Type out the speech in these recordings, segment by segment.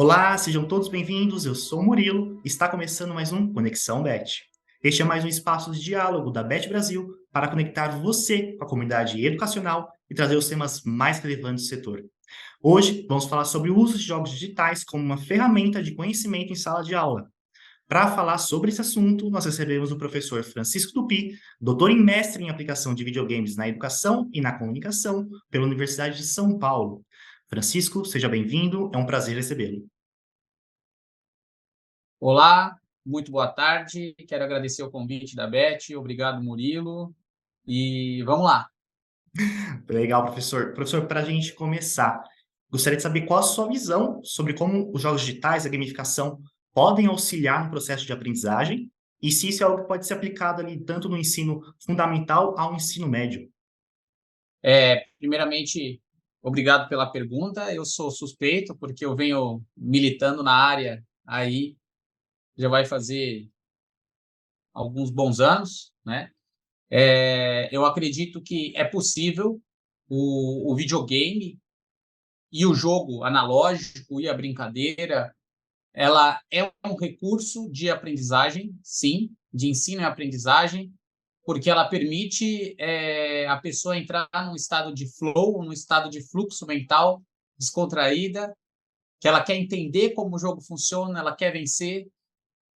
Olá, sejam todos bem-vindos. Eu sou o Murilo. Está começando mais um Conexão Bet. Este é mais um espaço de diálogo da Bet Brasil para conectar você com a comunidade educacional e trazer os temas mais relevantes do setor. Hoje vamos falar sobre o uso de jogos digitais como uma ferramenta de conhecimento em sala de aula. Para falar sobre esse assunto, nós recebemos o professor Francisco Tupi, doutor em mestre em aplicação de videogames na educação e na comunicação pela Universidade de São Paulo. Francisco, seja bem-vindo, é um prazer recebê-lo. Olá, muito boa tarde. Quero agradecer o convite da Beth. Obrigado, Murilo. E vamos lá. Legal, professor. Professor, para a gente começar, gostaria de saber qual a sua visão sobre como os jogos digitais, a gamificação, podem auxiliar no processo de aprendizagem e se isso é algo que pode ser aplicado ali tanto no ensino fundamental ao ensino médio. Primeiramente, obrigado pela pergunta. Eu sou suspeito porque eu venho militando na área aí já vai fazer alguns bons anos, né? Eu acredito que é possível o videogame e o jogo analógico e a brincadeira, ela é um recurso de aprendizagem, sim, de ensino e aprendizagem, porque ela permite a pessoa entrar num estado de flow, num estado de fluxo mental descontraída, que ela quer entender como o jogo funciona, ela quer vencer.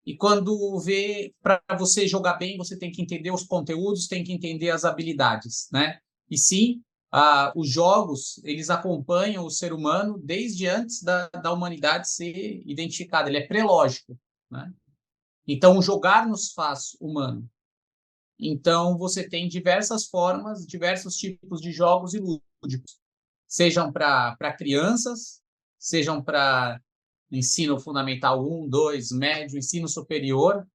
E quando vê, para você jogar bem, você tem que entender os conteúdos, tem que entender as habilidades, né? E sim, os jogos, eles acompanham o ser humano desde antes da humanidade ser identificada. Ele é pré-lógico, né? Então, o jogar nos faz humano. Então, você tem diversas formas, diversos tipos de jogos e lúdicos, sejam para crianças, sejam para ensino fundamental um, 2, médio, ensino superior,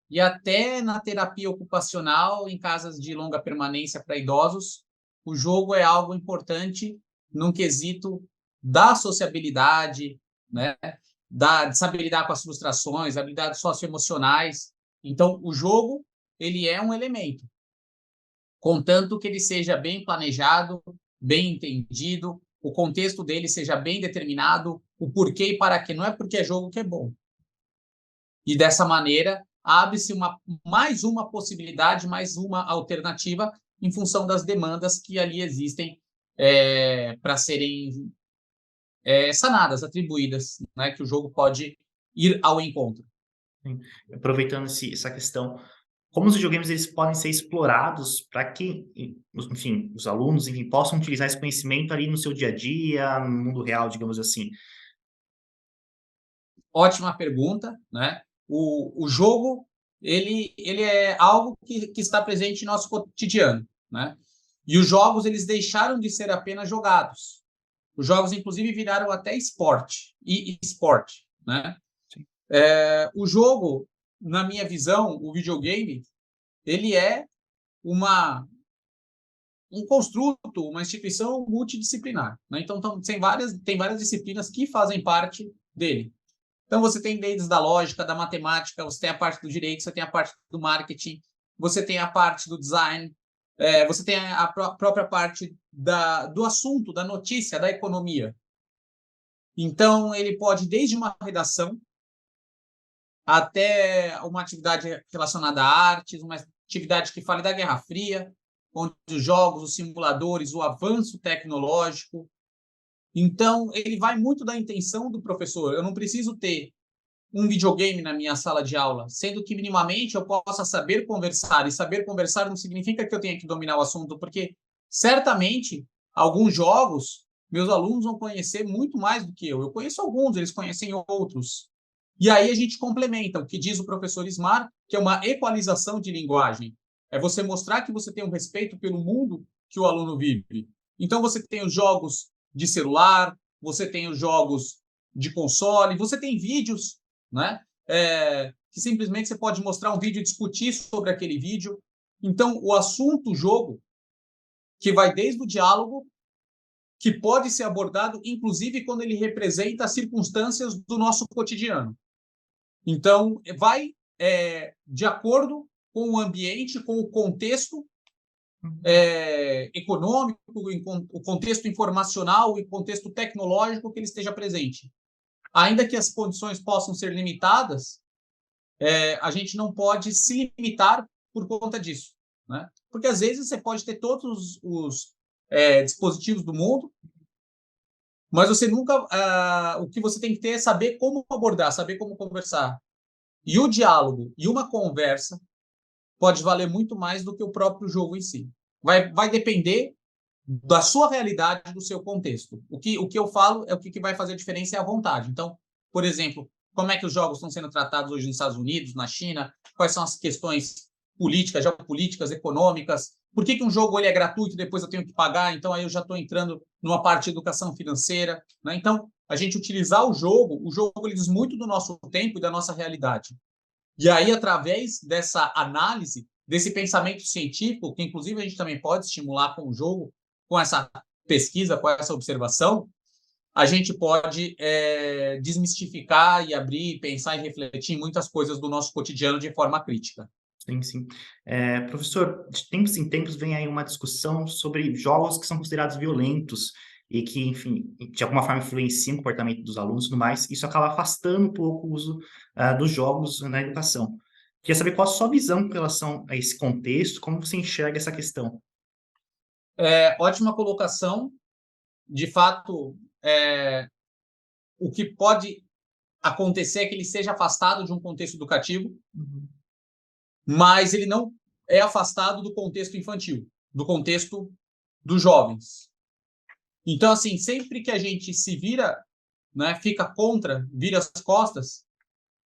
e até na terapia ocupacional, em casas de longa permanência para idosos, o jogo é algo importante num quesito da sociabilidade, né? De saber lidar com as frustrações, habilidades socioemocionais. Então, o jogo ele é um elemento, contanto que ele seja bem planejado, bem entendido, o contexto dele seja bem determinado, o porquê e para quê. Não é porque é jogo que é bom. E dessa maneira, abre-se mais uma possibilidade, mais uma alternativa em função das demandas que ali existem para serem sanadas, atribuídas, né, que o jogo pode ir ao encontro. Sim. Aproveitando essa questão, como os videogames eles podem ser explorados para que, enfim, os alunos, enfim, possam utilizar esse conhecimento ali no seu dia a dia, no mundo real, digamos assim. Ótima pergunta, né? O jogo ele é algo que está presente em nosso cotidiano, né? E os jogos eles deixaram de ser apenas jogados. Os jogos, inclusive, viraram até esporte, e esporte, né? Sim. O jogo, na minha visão, o videogame, ele é um construto, uma instituição multidisciplinar, né? Então, tem várias disciplinas que fazem parte dele. Então, você tem desde a lógica, da matemática, você tem a parte do direito, você tem a parte do marketing, você tem a parte do design, você tem a própria parte do assunto, da notícia, da economia. Então, ele pode, desde uma redação até uma atividade relacionada à artes, uma atividade que fale da Guerra Fria, onde os jogos, os simuladores, o avanço tecnológico. Então, ele vai muito da intenção do professor. Eu não preciso ter um videogame na minha sala de aula, sendo que minimamente eu possa saber conversar. E saber conversar não significa que eu tenha que dominar o assunto, porque certamente alguns jogos meus alunos vão conhecer muito mais do que eu. Eu conheço alguns, eles conhecem outros. E aí a gente complementa o que diz o professor Ismar, que é uma equalização de linguagem. É você mostrar que você tem um respeito pelo mundo que o aluno vive. Então você tem os jogos de celular, você tem os jogos de console, você tem vídeos, né? Que simplesmente você pode mostrar um vídeo e discutir sobre aquele vídeo. Então, o assunto jogo, que vai desde o diálogo, que pode ser abordado, inclusive, quando ele representa as circunstâncias do nosso cotidiano. Então, vai de acordo com o ambiente, com o contexto econômico, o contexto informacional e contexto tecnológico que ele esteja presente. ainda que as condições possam ser limitadas, a gente não pode se limitar por conta disso, né? Porque às vezes você pode ter todos os dispositivos do mundo, mas você nunca, o que você tem que ter é saber como abordar, saber como conversar. E o diálogo e uma conversa pode valer muito mais do que o próprio jogo em si. Vai depender da sua realidade, do seu contexto. O que eu falo é o que vai fazer a diferença é a vontade. Então, por exemplo, como é que os jogos estão sendo tratados hoje nos Estados Unidos, na China? Quais são as questões políticas, geopolíticas, econômicas? Por que um jogo ele é gratuito e depois eu tenho que pagar? Então, aí eu já estou entrando numa parte de educação financeira, né? Então, a gente utilizar o jogo ele diz muito do nosso tempo e da nossa realidade. E aí, através dessa análise, desse pensamento científico, que inclusive a gente também pode estimular com o jogo, com essa pesquisa, com essa observação, a gente pode desmistificar e abrir, pensar e refletir em muitas coisas do nosso cotidiano de forma crítica. Sim, sim. Professor, de tempos em tempos vem aí uma discussão sobre jogos que são considerados violentos e que, enfim, de alguma forma influenciam o comportamento dos alunos e tudo mais. Isso acaba afastando um pouco o uso dos jogos na educação. Queria saber qual a sua visão com relação a esse contexto, como você enxerga essa questão. Ótima colocação. De fato, o que pode acontecer é que ele seja afastado de um contexto educativo, Uhum. mas ele não é afastado do contexto infantil, do contexto dos jovens. Então, assim, sempre que a gente se vira, né, fica contra, vira as costas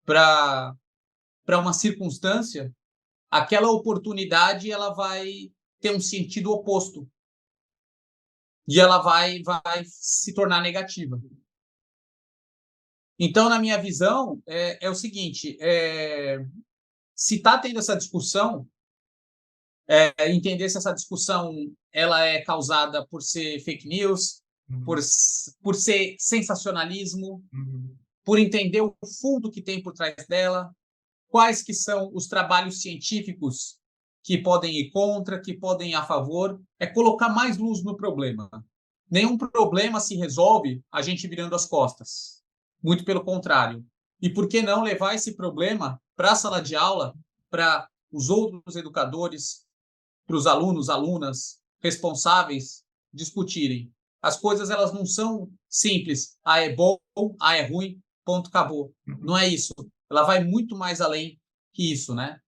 para uma circunstância, aquela oportunidade ela vai ter um sentido oposto e ela vai se tornar negativa. Então, na minha visão, é o seguinte: se está tendo essa discussão, entender se essa discussão ela é causada por ser fake news, por, Uhum. por ser sensacionalismo, Uhum. por entender o fundo que tem por trás dela, quais que são os trabalhos científicos que podem ir contra, que podem ir a favor, é colocar mais luz no problema. Nenhum problema se resolve a gente virando as costas. Muito pelo contrário. E por que não levar esse problema para a sala de aula, para os outros educadores, para os alunos, alunas, responsáveis discutirem? As coisas elas não são simples. Ah, é bom, ah, é ruim, ponto, acabou. Não Uhum. é isso. Ela vai muito mais além que isso, né?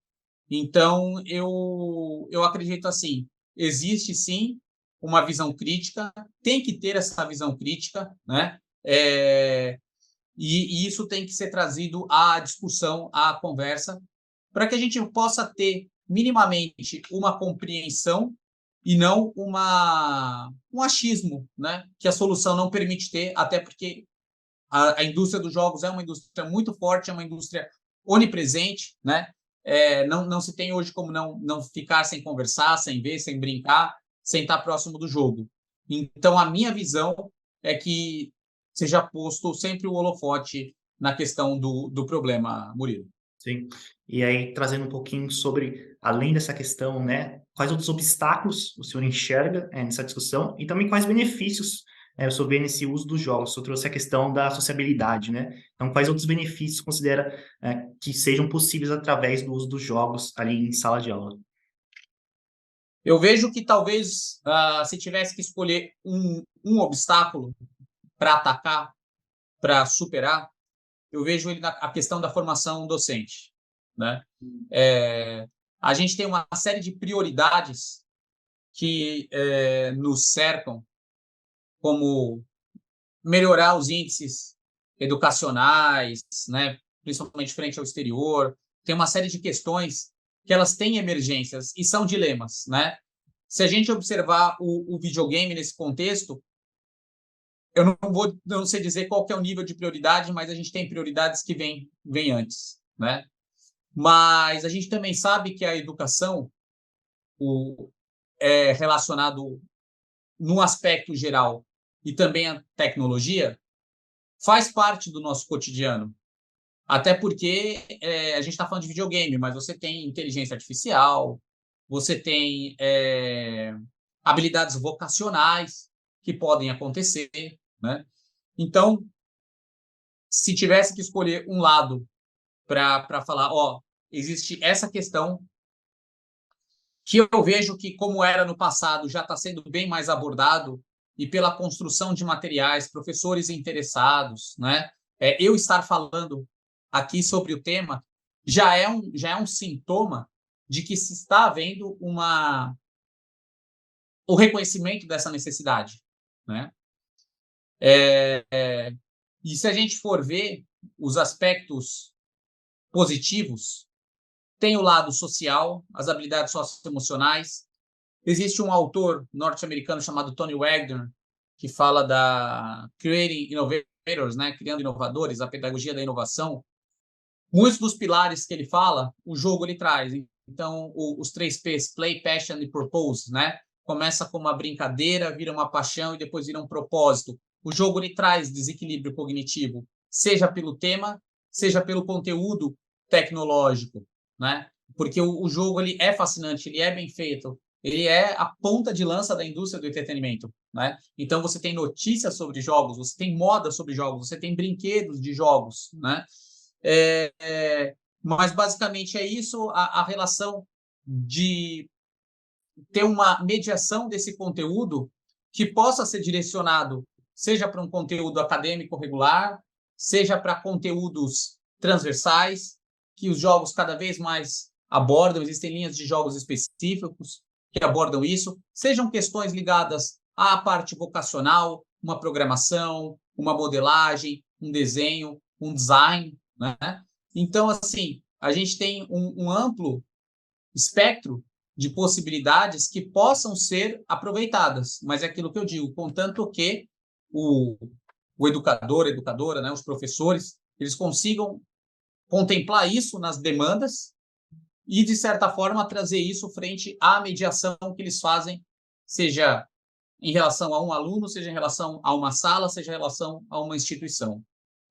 Então, eu acredito assim, existe sim uma visão crítica, tem que ter essa visão crítica, né? E isso tem que ser trazido à discussão, à conversa, para que a gente possa ter minimamente uma compreensão e não um achismo, né? Que a solução não permite ter, até porque a indústria dos jogos é uma indústria muito forte, é uma indústria onipresente, né? Não se tem hoje como não ficar sem conversar, sem ver, sem brincar, sem estar próximo do jogo. Então, a minha visão é que seja posto sempre o holofote na questão do problema, Murilo. Sim. E aí, trazendo um pouquinho sobre, além dessa questão, né, quais outros obstáculos o senhor enxerga, nessa discussão e também quais benefícios, o senhor vê nesse uso dos jogos? O senhor trouxe a questão da sociabilidade, né? Então, quais outros benefícios considera, que sejam possíveis através do uso dos jogos ali em sala de aula? Eu vejo que talvez, se tivesse que escolher um obstáculo para atacar, para superar, eu vejo ele a questão da formação docente, né? É, a gente tem uma série de prioridades que nos cercam, como melhorar os índices educacionais, né? Principalmente frente ao exterior. Tem uma série de questões que elas têm emergências e são dilemas, né? Se a gente observar o videogame nesse contexto, eu não sei dizer qual que é o nível de prioridade, mas a gente tem prioridades que vêm antes, né? Mas a gente também sabe que a educação é relacionado no aspecto geral e também a tecnologia faz parte do nosso cotidiano. Até porque a gente está falando de videogame, mas você tem inteligência artificial, você tem habilidades vocacionais que podem acontecer, né? Então, se tivesse que escolher um lado para falar, ó, existe essa questão que eu vejo que, como era no passado, já está sendo bem mais abordado, e pela construção de materiais, professores interessados, né? Eu estar falando aqui sobre o tema já é um sintoma de que se está havendo o reconhecimento dessa necessidade, né? E se a gente for ver os aspectos positivos, tem o lado social, as habilidades socioemocionais. Existe um autor norte-americano chamado Tony Wagner, que fala da Creating Innovators, né? Criando inovadores, a pedagogia da inovação. Muitos dos pilares que ele fala, o jogo ele traz. Então, os 3Ps, Play, Passion e Purpose, né? Começa com uma brincadeira, vira uma paixão e depois vira um propósito. O jogo ele traz desequilíbrio cognitivo, seja pelo tema, seja pelo conteúdo tecnológico, né? Porque o jogo ele é fascinante, ele é bem feito, ele é a ponta de lança da indústria do entretenimento, né? Então você tem notícias sobre jogos, você tem moda sobre jogos, você tem brinquedos de jogos, né? Mas basicamente é isso, a relação de ter uma mediação desse conteúdo que possa ser direcionado, seja para um conteúdo acadêmico regular, seja para conteúdos transversais, que os jogos cada vez mais abordam, existem linhas de jogos específicos que abordam isso, sejam questões ligadas à parte vocacional, uma programação, uma modelagem, um desenho, um design, né? Então, assim, a gente tem um amplo espectro de possibilidades que possam ser aproveitadas, mas é aquilo que eu digo, contanto que o educador, a educadora, né, os professores, eles consigam contemplar isso nas demandas e, de certa forma, trazer isso frente à mediação que eles fazem, seja em relação a um aluno, seja em relação a uma sala, seja em relação a uma instituição.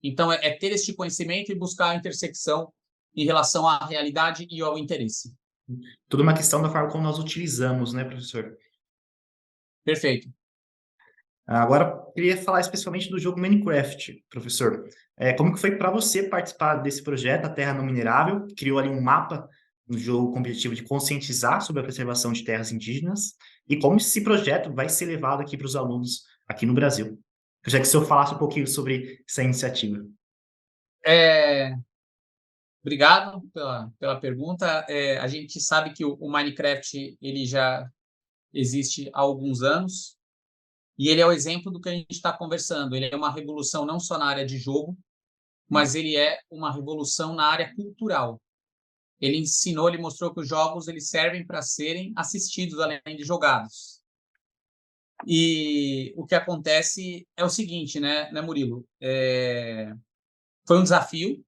Então, é ter este conhecimento e buscar a intersecção em relação à realidade e ao interesse. Tudo uma questão da forma como nós utilizamos, né, professor? Perfeito. Agora, eu queria falar especificamente do jogo Minecraft, professor. Como que foi para você participar desse projeto, A Terra Não Minerável, que criou ali um mapa no jogo com o objetivo de conscientizar sobre a preservação de terras indígenas, e como esse projeto vai ser levado aqui para os alunos aqui no Brasil? Gostaria que o senhor falasse um pouquinho sobre essa iniciativa. Obrigado pela pergunta. A gente sabe que o Minecraft ele já existe há alguns anos e ele é o exemplo do que a gente está conversando. Ele é uma revolução não só na área de jogo, mas ele é uma revolução na área cultural. Ele ensinou, ele mostrou que os jogos eles servem para serem assistidos além de jogados. E o que acontece é o seguinte, né Murilo? Foi um desafio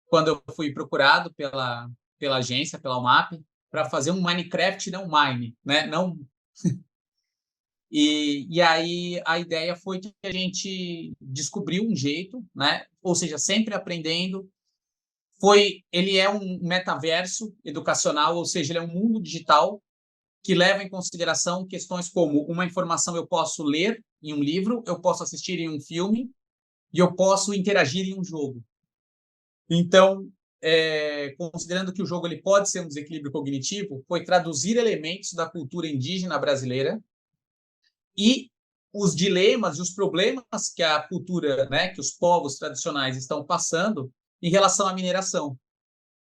quando eu fui procurado pela agência, pela UMAP, para fazer um Minecraft não Mine, né? Não. E aí a ideia foi que a gente descobriu um jeito, né? Ou seja, sempre aprendendo. Ele é um metaverso educacional, ou seja, ele é um mundo digital que leva em consideração questões como uma informação eu posso ler em um livro, eu posso assistir em um filme e eu posso interagir em um jogo. Então, considerando que o jogo ele pode ser um desequilíbrio cognitivo, foi traduzir elementos da cultura indígena brasileira e os dilemas e os problemas que a cultura, né, que os povos tradicionais estão passando em relação à mineração.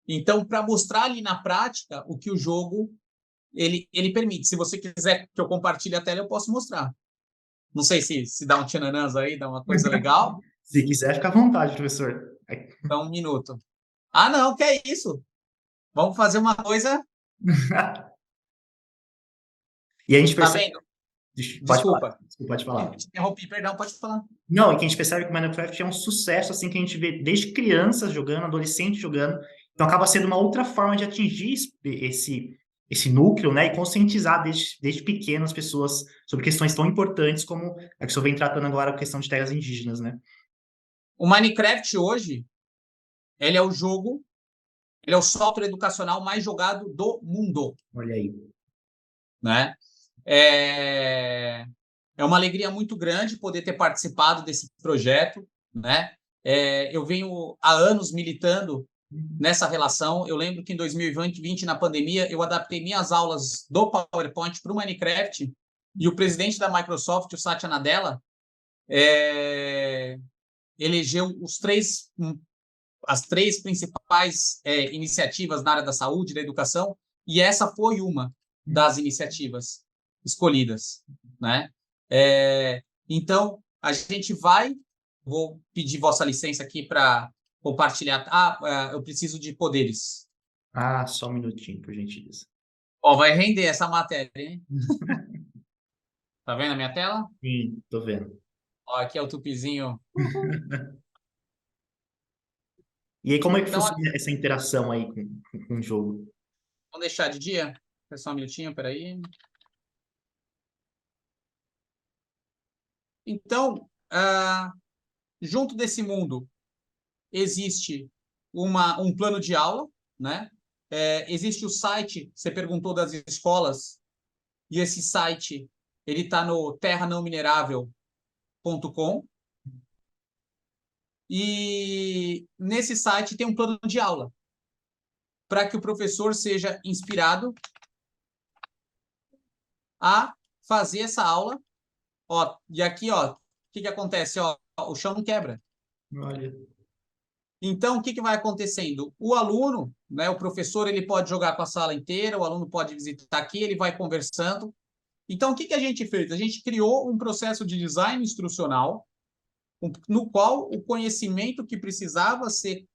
Então, para mostrar ali na prática o que o jogo ele permite. Se você quiser que eu compartilhe a tela, eu posso mostrar. Não sei se dá um tchananãs aí, dá uma coisa legal. Se quiser, fica à vontade, professor. Então, 1 minuto. Ah, não, que é isso? Vamos fazer uma coisa. E a gente Tá percebe. vendo? Pode falar. Desculpa. Pode falar. Te interrompi, perdão, pode falar. Não, é que a gente percebe que o Minecraft é um sucesso, assim, que a gente vê desde crianças jogando, adolescentes jogando. Então acaba sendo uma outra forma de atingir esse núcleo, né? E conscientizar desde pequeno as pessoas sobre questões tão importantes como a que o senhor vem tratando agora, a questão de terras indígenas, né? O Minecraft hoje, ele é o jogo, ele é o software educacional mais jogado do mundo. Olha aí. Né? É uma alegria muito grande poder ter participado desse projeto, né? Eu venho há anos militando nessa relação. Eu lembro que em 2020, na pandemia, eu adaptei minhas aulas do PowerPoint para o Minecraft e o presidente da Microsoft, o Satya Nadella, elegeu as três principais iniciativas na área da saúde, da educação, e essa foi uma das iniciativas escolhidas, né? Então, a gente vou pedir vossa licença aqui para compartilhar. Eu preciso de poderes. Ah, só um minutinho, por gentileza. Ó, vai render essa matéria, hein? Tá vendo a minha tela? Sim, tô vendo. Ó, aqui é o tupizinho. E aí, como é que Então, funciona essa interação aí com o jogo? vamos deixar de dia? Só um minutinho, peraí. Então, junto desse mundo, existe um plano de aula, né? Existe o site, você perguntou das escolas, e esse site ele está no terranãominerável.com, e nesse site tem um plano de aula para que o professor seja inspirado a fazer essa aula. Ó, e aqui, ó, o que acontece? Ó, o chão não quebra. Olha. Então, o que vai acontecendo? O aluno, né, o professor, ele pode jogar com a sala inteira, o aluno pode visitar aqui, ele vai conversando. Então, o que a gente fez? A gente criou um processo de design instrucional no qual o conhecimento que precisava ser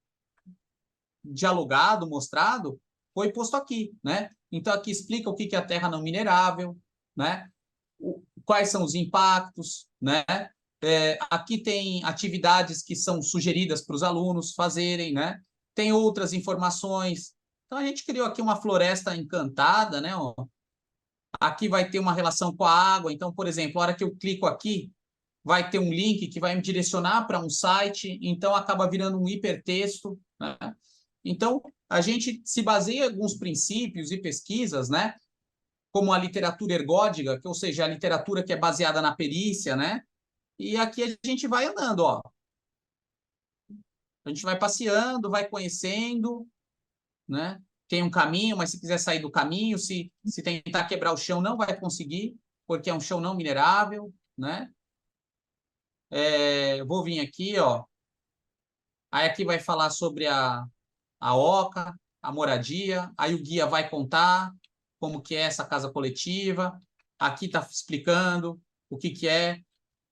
dialogado, mostrado, foi posto aqui, né? Então, aqui explica o que é a terra não minerável, né? Quais são os impactos, né? Aqui tem atividades que são sugeridas para os alunos fazerem, né? Tem outras informações. Então, a gente criou aqui uma floresta encantada, né? Ó. Aqui vai ter uma relação com a água. Então, por exemplo, a hora que eu clico aqui, vai ter um link que vai me direcionar para um site, então acaba virando um hipertexto, né? Então, a gente se baseia em alguns princípios e pesquisas, né? Como a literatura ergódica, ou seja, a literatura que é baseada na perícia, né? E aqui a gente vai andando, ó. A gente vai passeando, vai conhecendo, né? Tem um caminho, mas se quiser sair do caminho, se tentar quebrar o chão, não vai conseguir, porque é um chão não minerável, né? Vou vir aqui, ó. Aí aqui vai falar sobre a OCA, a moradia. Aí o guia vai contar como que é essa casa coletiva. Aqui está explicando o que é,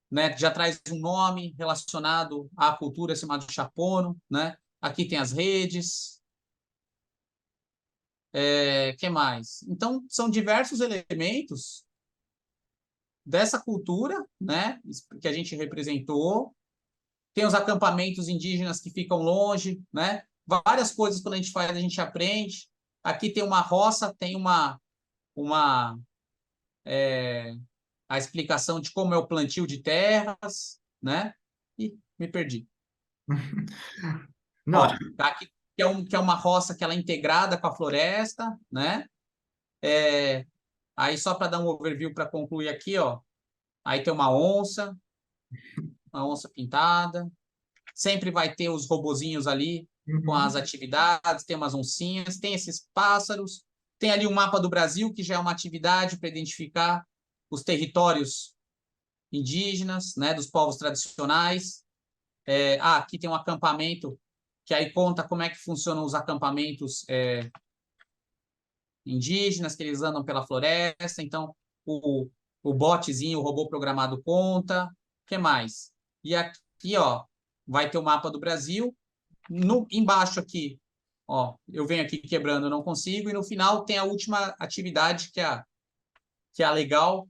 né? Já traz um nome relacionado à cultura chamado chapono, né? Aqui tem as redes. Que mais? Então, são diversos elementos dessa cultura, né? Que a gente representou. Tem os acampamentos indígenas que ficam longe, né? Várias coisas quando a gente faz, a gente aprende. Aqui tem uma roça, tem uma a explicação de como é o plantio de terras, né? E me perdi. Não, Ó, aqui que é uma roça que ela é integrada com a floresta, né? Aí só para dar um overview para concluir aqui, ó. Aí tem uma onça pintada. Sempre vai ter os robozinhos ali com as uhum. atividades, tem umas oncinhas, tem esses pássaros, tem ali um mapa do Brasil, que já é uma atividade para identificar os territórios indígenas, né, dos povos tradicionais. Aqui tem um acampamento, que aí conta como é que funcionam os acampamentos indígenas, que eles andam pela floresta. Então, o botzinho, o robô programado conta. O que mais? E aqui, ó, vai ter o mapa do Brasil. Embaixo aqui, ó, eu venho aqui quebrando, eu não consigo. E no final tem a última atividade, que é a legal,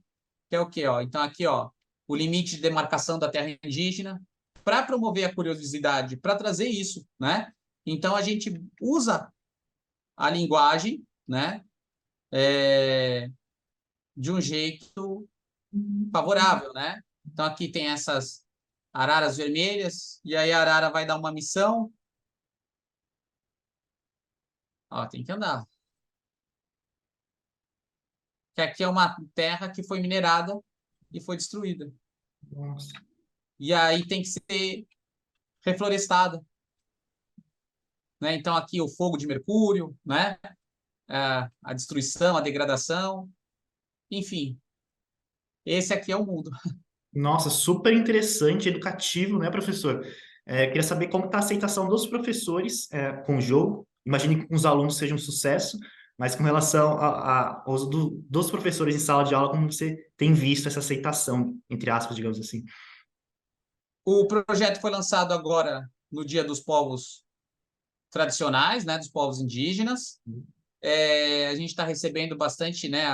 que é o quê? Ó? Então, aqui, ó, o limite de demarcação da terra indígena, para promover a curiosidade, para trazer isso, né? Então, a gente usa a linguagem, né? De um jeito favorável, né? Então, aqui tem essas araras vermelhas, e aí a arara vai dar uma missão. Ó, tem que andar. Que aqui é uma terra que foi minerada e foi destruída. Nossa. E aí tem que ser reflorestada, né? Então, aqui o fogo de mercúrio, né? A destruição, a degradação, enfim, esse aqui é o mundo. Nossa, super interessante, educativo, né, professor? Queria saber como está a aceitação dos professores com o jogo. Imagine que os alunos sejam um sucesso, mas com relação ao uso dos professores em sala de aula, como você tem visto essa aceitação, entre aspas, digamos assim? O projeto foi lançado agora no Dia dos Povos Tradicionais, né, dos povos indígenas. A gente está recebendo bastante, né,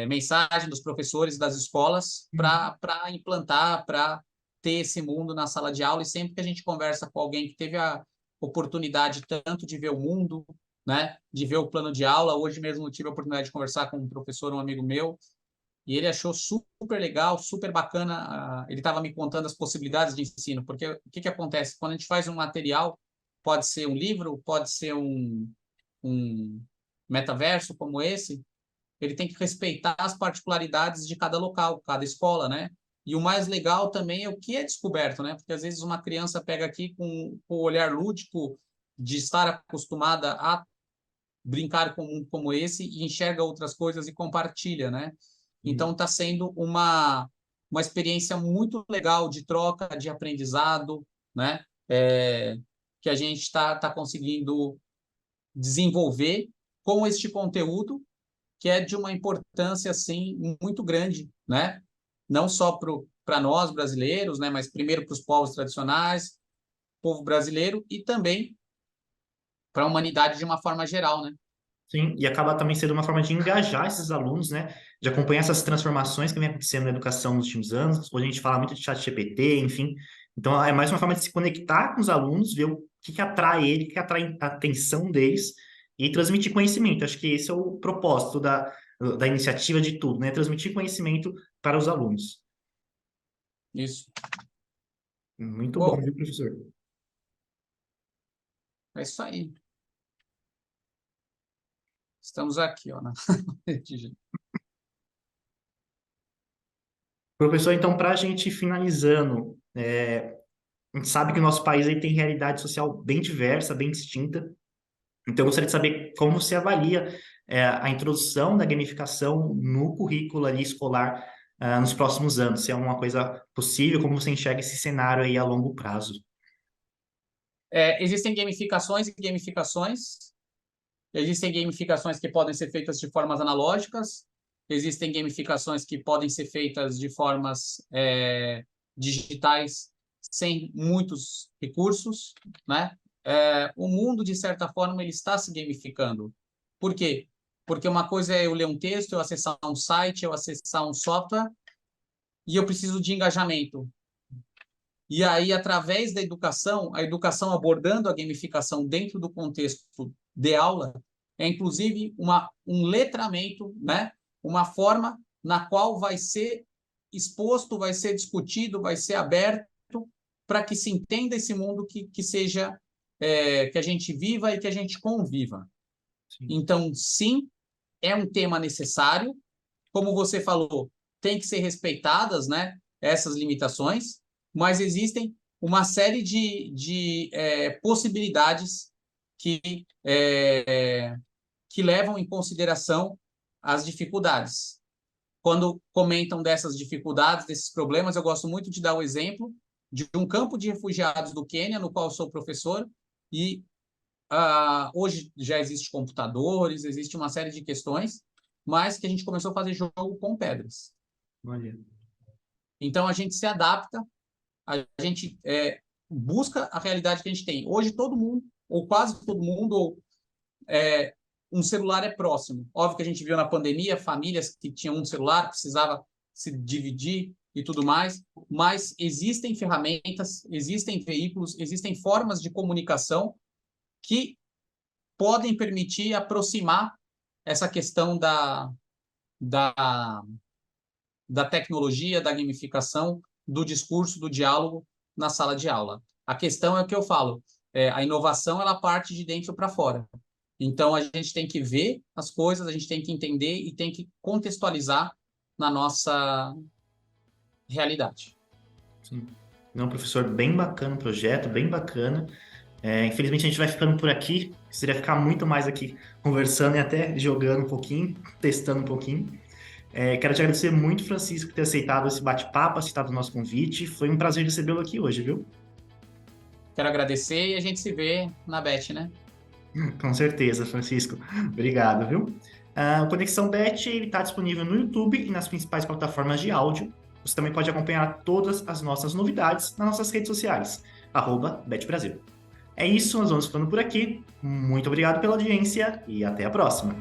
mensagem dos professores das escolas Uhum. para implantar, para ter esse mundo na sala de aula. E sempre que a gente conversa com alguém que teve a oportunidade tanto de ver o mundo, né, de ver o plano de aula, hoje mesmo eu tive a oportunidade de conversar com um professor, um amigo meu, e ele achou super legal, super bacana. Ele estava me contando as possibilidades de ensino, porque o que acontece? Quando a gente faz um material, pode ser um livro, pode ser um metaverso como esse, ele tem que respeitar as particularidades de cada local, cada escola, né? E o mais legal também é o que é descoberto, né? Porque às vezes uma criança pega aqui com o olhar lúdico de estar acostumada a brincar com um mundo como esse e enxerga outras coisas e compartilha, né? Então está sendo uma experiência muito legal de troca, de aprendizado, né? Que a gente está conseguindo desenvolver com este conteúdo que é de uma importância assim muito grande, né? Não só para nós brasileiros, né? Mas primeiro para os povos tradicionais, povo brasileiro e também para a humanidade de uma forma geral, né? Sim, e acaba também sendo uma forma de engajar esses alunos, né? De acompanhar essas transformações que vem acontecendo na educação nos últimos anos. Hoje a gente fala muito de chat GPT, enfim. Então é mais uma forma de se conectar com os alunos, ver o que atrai ele, o que atrai a atenção deles e transmitir conhecimento. Acho que esse é o propósito da iniciativa de tudo, né? Transmitir conhecimento para os alunos. Isso. Muito bom, Bom, viu, professor? é isso aí. Estamos aqui, ó, Professor, então, para a gente finalizando, a gente sabe que o nosso país aí tem realidade social bem diversa, bem distinta. Então, eu gostaria de saber como você avalia a introdução da gamificação no currículo ali escolar nos próximos anos. Se é uma coisa possível, como você enxerga esse cenário aí a longo prazo? Existem gamificações e gamificações. Existem gamificações que podem ser feitas de formas analógicas. Existem gamificações que podem ser feitas de formas digitais, sem muitos recursos, né? O mundo, de certa forma, ele está se gamificando. Por quê? Porque uma coisa é eu ler um texto, eu acessar um site, eu acessar um software, e eu preciso de engajamento. E aí, através da educação, a educação abordando a gamificação dentro do contexto de aula, é inclusive um letramento, né? Uma forma na qual vai ser exposto, vai ser discutido, vai ser aberto para que se entenda esse mundo que seja que a gente viva e que a gente conviva. Sim. Então, sim, é um tema necessário. Como você falou, tem que ser respeitadas, né, essas limitações, mas existem uma série de possibilidades que, que levam em consideração as dificuldades. Quando comentam dessas dificuldades, desses problemas, eu gosto muito de dar o exemplo de um campo de refugiados do Quênia, no qual eu sou professor, e hoje já existe computadores, existe uma série de questões, mas que a gente começou a fazer jogo com pedras. Olha. Então a gente se adapta, a gente busca a realidade que a gente tem. Hoje todo mundo, ou quase todo mundo, um celular é próximo. Óbvio que a gente viu na pandemia famílias que tinham um celular, precisava se dividir e tudo mais, mas existem ferramentas, existem veículos, existem formas de comunicação que podem permitir aproximar essa questão da, da tecnologia, da gamificação, do discurso, do diálogo na sala de aula. A questão é o que eu falo, a inovação ela parte de dentro para fora. Então, a gente tem que ver as coisas, a gente tem que entender e tem que contextualizar na nossa realidade. Sim. Não, professor, bem bacana o projeto, bem bacana. Infelizmente a gente vai ficando por aqui. Seria ficar muito mais aqui conversando e até jogando um pouquinho, testando um pouquinho. Quero te agradecer muito, Francisco, por ter aceitado esse bate-papo, aceitado o nosso convite. Foi um prazer recebê-lo aqui hoje, viu? Quero agradecer e a gente se vê na Bet, né? Com certeza, Francisco. Obrigado, viu? O Conexão Bet está disponível no YouTube e nas principais plataformas de áudio. Você também pode acompanhar todas as nossas novidades nas nossas redes sociais, @BetBrasil. É isso, nós vamos ficando por aqui. Muito obrigado pela audiência e até a próxima.